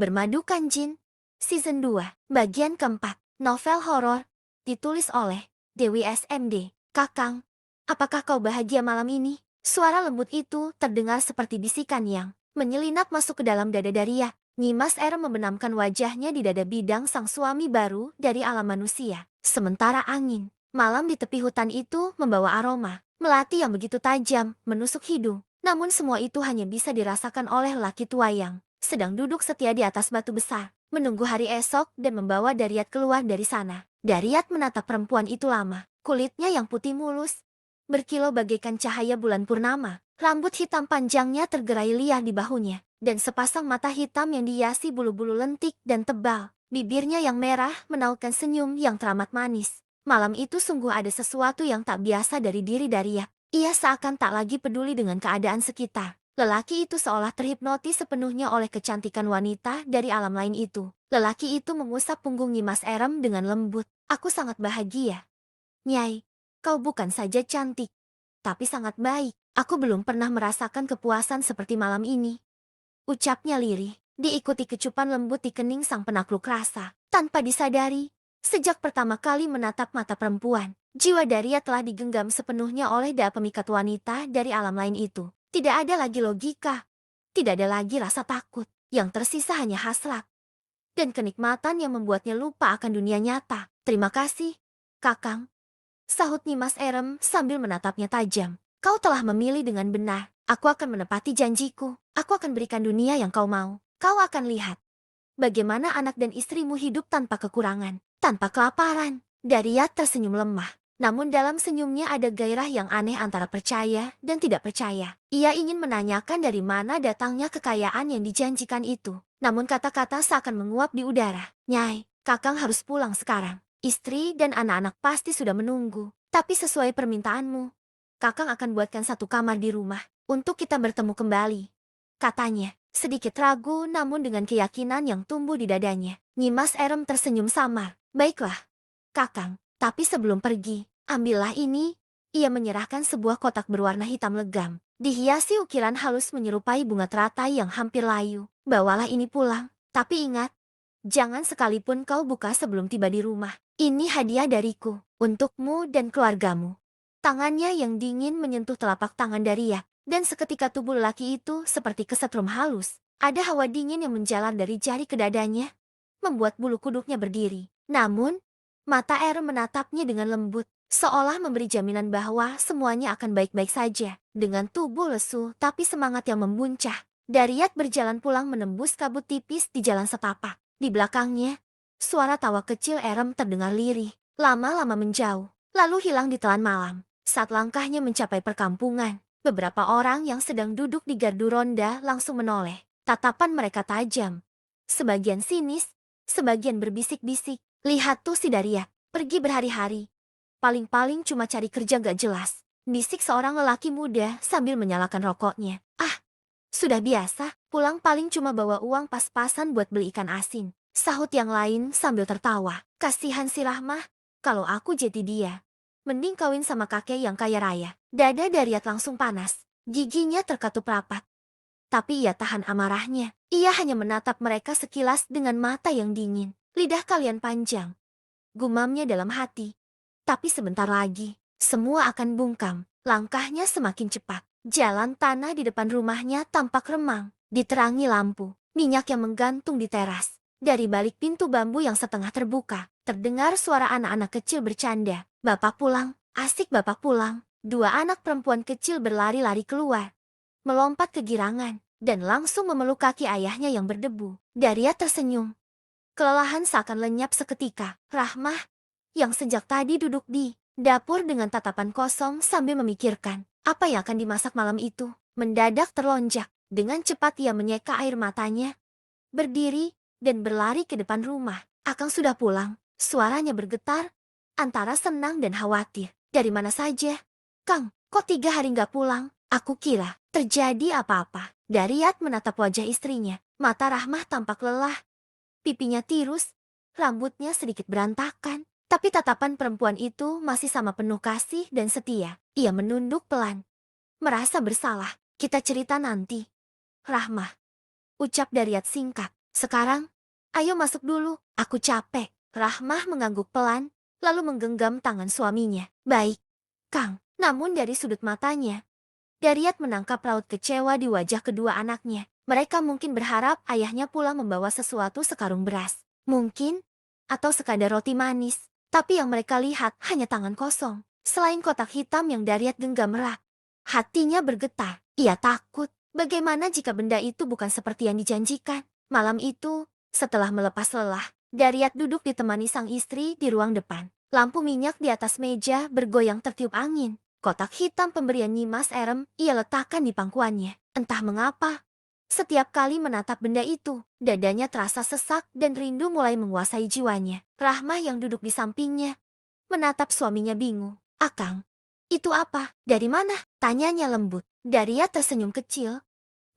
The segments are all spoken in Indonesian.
Bermadukan Jin, Season 2, Bagian keempat, Novel horor, ditulis oleh Dewi SMD. Kakang, apakah kau bahagia malam ini? Suara lembut itu terdengar seperti bisikan yang menyelinap masuk ke dalam dada Daria. Nyimas Er membenamkan wajahnya di dada bidang sang suami baru dari alam manusia. Sementara angin malam di tepi hutan itu membawa aroma melati yang begitu tajam menusuk hidung. Namun semua itu hanya bisa dirasakan oleh laki tua yang sedang duduk setia di atas batu besar, menunggu hari esok dan membawa Dariat keluar dari sana. Dariat menatap perempuan itu lama, kulitnya yang putih mulus, berkilau bagaikan cahaya bulan purnama. Rambut hitam panjangnya tergerai liar di bahunya, dan sepasang mata hitam yang dihiasi bulu-bulu lentik dan tebal. Bibirnya yang merah menautkan senyum yang teramat manis. Malam itu sungguh ada sesuatu yang tak biasa dari diri Dariat. Ia seakan tak lagi peduli dengan keadaan sekitar. Lelaki itu seolah terhipnotis sepenuhnya oleh kecantikan wanita dari alam lain itu. Lelaki itu mengusap punggung Nyimas Erem dengan lembut. Aku sangat bahagia. Nyai, kau bukan saja cantik, tapi sangat baik. Aku belum pernah merasakan kepuasan seperti malam ini. Ucapnya lirih, diikuti kecupan lembut di kening sang penakluk rasa. Tanpa disadari, sejak pertama kali menatap mata perempuan, jiwa Daria telah digenggam sepenuhnya oleh daya pemikat wanita dari alam lain itu. Tidak ada lagi logika, tidak ada lagi rasa takut. Yang tersisa hanya hasrat dan kenikmatan yang membuatnya lupa akan dunia nyata. Terima kasih, Kakang, sahut Nyimas Erem sambil menatapnya tajam. Kau telah memilih dengan benar. Aku akan menepati janjiku. Aku akan berikan dunia yang kau mau. Kau akan lihat bagaimana anak dan istrimu hidup tanpa kekurangan, tanpa kelaparan. Dariat tersenyum lemah. Namun dalam senyumnya ada gairah yang aneh antara percaya dan tidak percaya. Ia ingin menanyakan dari mana datangnya kekayaan yang dijanjikan itu. Namun kata-kata seakan menguap di udara. Nyai, Kakang harus pulang sekarang. Istri dan anak-anak pasti sudah menunggu. Tapi sesuai permintaanmu, Kakang akan buatkan satu kamar di rumah untuk kita bertemu kembali, katanya. Sedikit ragu namun dengan keyakinan yang tumbuh di dadanya. Nyimas Erem tersenyum samar. Baiklah, Kakang, tapi sebelum pergi, ambillah ini. Ia menyerahkan sebuah kotak berwarna hitam legam, dihiasi ukiran halus menyerupai bunga teratai yang hampir layu. Bawalah ini pulang, tapi ingat, jangan sekalipun kau buka sebelum tiba di rumah. Ini hadiah dariku, untukmu dan keluargamu. Tangannya yang dingin menyentuh telapak tangan Daria, dan seketika tubuh lelaki itu seperti kesetrum halus. Ada hawa dingin yang menjalar dari jari ke dadanya, membuat bulu kuduknya berdiri. Namun, mata Er menatapnya dengan lembut, seolah memberi jaminan bahwa semuanya akan baik-baik saja. Dengan tubuh lesu tapi semangat yang membuncah, Dariat berjalan pulang menembus kabut tipis di jalan setapak. Di belakangnya, suara tawa kecil Erem terdengar lirih, lama-lama menjauh, lalu hilang di telan malam. Saat langkahnya mencapai perkampungan, beberapa orang yang sedang duduk di gardu ronda langsung menoleh. Tatapan mereka tajam, sebagian sinis, sebagian berbisik-bisik. Lihat tuh si Daria, pergi berhari-hari. Paling-paling cuma cari kerja gak jelas, bisik seorang lelaki muda sambil menyalakan rokoknya. Ah, sudah biasa, pulang paling cuma bawa uang pas-pasan buat beli ikan asin, sahut yang lain sambil tertawa. Kasihan si Rahmah, kalau aku jadi dia, mending kawin sama kakek yang kaya raya. Dada Dariat langsung panas, giginya terkatup rapat. Tapi ia tahan amarahnya. Ia hanya menatap mereka sekilas dengan mata yang dingin. Lidah kalian panjang, gumamnya dalam hati. Tapi sebentar lagi, semua akan bungkam. Langkahnya semakin cepat. Jalan tanah di depan rumahnya tampak remang, diterangi lampu, minyak yang menggantung di teras. Dari balik pintu bambu yang setengah terbuka, terdengar suara anak-anak kecil bercanda. Bapak pulang, asik bapak pulang. Dua anak perempuan kecil berlari-lari keluar, melompat kegirangan, dan langsung memeluk kaki ayahnya yang berdebu. Daria tersenyum. Kelelahan seakan lenyap seketika. Rahmah, yang sejak tadi duduk di dapur dengan tatapan kosong sambil memikirkan apa yang akan dimasak malam itu, mendadak terlonjak. Dengan cepat ia menyeka air matanya, berdiri, dan berlari ke depan rumah. Akang sudah pulang. Suaranya bergetar, antara senang dan khawatir. Dari mana saja? Kang, kok 3 hari gak pulang? Aku kira terjadi apa-apa. Dariat menatap wajah istrinya. Mata Rahmah tampak lelah. Pipinya tirus, rambutnya sedikit berantakan. Tapi tatapan perempuan itu masih sama penuh kasih dan setia. Ia menunduk pelan, merasa bersalah. Kita cerita nanti, Rahmah, ucap Dariat singkat. Sekarang, ayo masuk dulu, aku capek. Rahmah mengangguk pelan, lalu menggenggam tangan suaminya. Baik, Kang. Namun dari sudut matanya, Daryat menangkap raut kecewa di wajah kedua anaknya. Mereka mungkin berharap ayahnya pulang membawa sesuatu sekarung beras. Mungkin, atau sekadar roti manis. Tapi yang mereka lihat hanya tangan kosong. Selain kotak hitam yang Daryat genggam erat. Hatinya bergetar. Ia takut. Bagaimana jika benda itu bukan seperti yang dijanjikan? Malam itu, setelah melepas lelah, Daryat duduk ditemani sang istri di ruang depan. Lampu minyak di atas meja bergoyang tertiup angin. Kotak hitam pemberian Nyimas Erem ia letakkan di pangkuannya. Entah mengapa, setiap kali menatap benda itu, dadanya terasa sesak dan rindu mulai menguasai jiwanya. Rahmah yang duduk di sampingnya, menatap suaminya bingung. Akang, itu apa? Dari mana? Tanyanya lembut. Daria tersenyum kecil,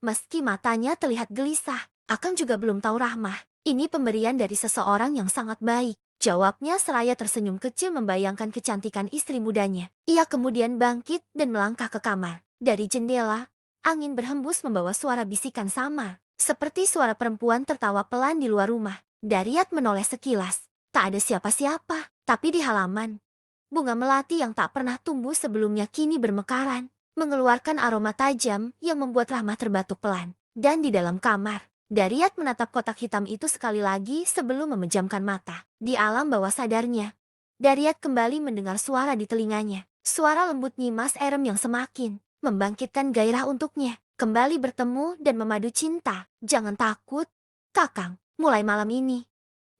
meski matanya terlihat gelisah. Akang juga belum tahu Rahmah. Ini pemberian dari seseorang yang sangat baik. Jawabnya seraya tersenyum kecil membayangkan kecantikan istri mudanya. Ia kemudian bangkit dan melangkah ke kamar. Dari jendela, angin berhembus membawa suara bisikan samar. Seperti suara perempuan tertawa pelan di luar rumah. Daryat menoleh sekilas. Tak ada siapa-siapa. Tapi di halaman, bunga melati yang tak pernah tumbuh sebelumnya kini bermekaran, mengeluarkan aroma tajam yang membuat Rahmah terbatuk pelan. Dan di dalam kamar, Daryat menatap kotak hitam itu sekali lagi sebelum memejamkan mata. Di alam bawah sadarnya, Daryat kembali mendengar suara di telinganya. Suara lembut Nyimas Erem yang semakin membangkitkan gairah untuknya. Kembali bertemu dan memadu cinta. Jangan takut, Kakang. Mulai malam ini,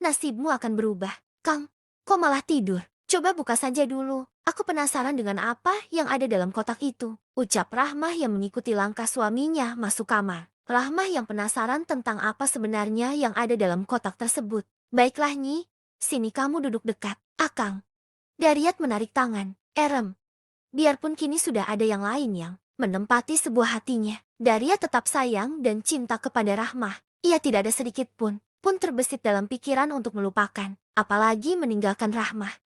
nasibmu akan berubah. Kang, kok malah tidur? Coba buka saja dulu. Aku penasaran dengan apa yang ada dalam kotak itu. Ucap Rahmah yang mengikuti langkah suaminya masuk kamar. Rahmah yang penasaran tentang apa sebenarnya yang ada dalam kotak tersebut. Baiklah Nyi, sini kamu duduk dekat. Akang. Daryat menarik tangan. Erem. Biarpun kini sudah ada yang lain yang menempati sebuah hatinya, Daryat tetap sayang dan cinta kepada Rahmah. Ia tidak ada sedikit pun terbesit dalam pikiran untuk melupakan, apalagi meninggalkan Rahmah.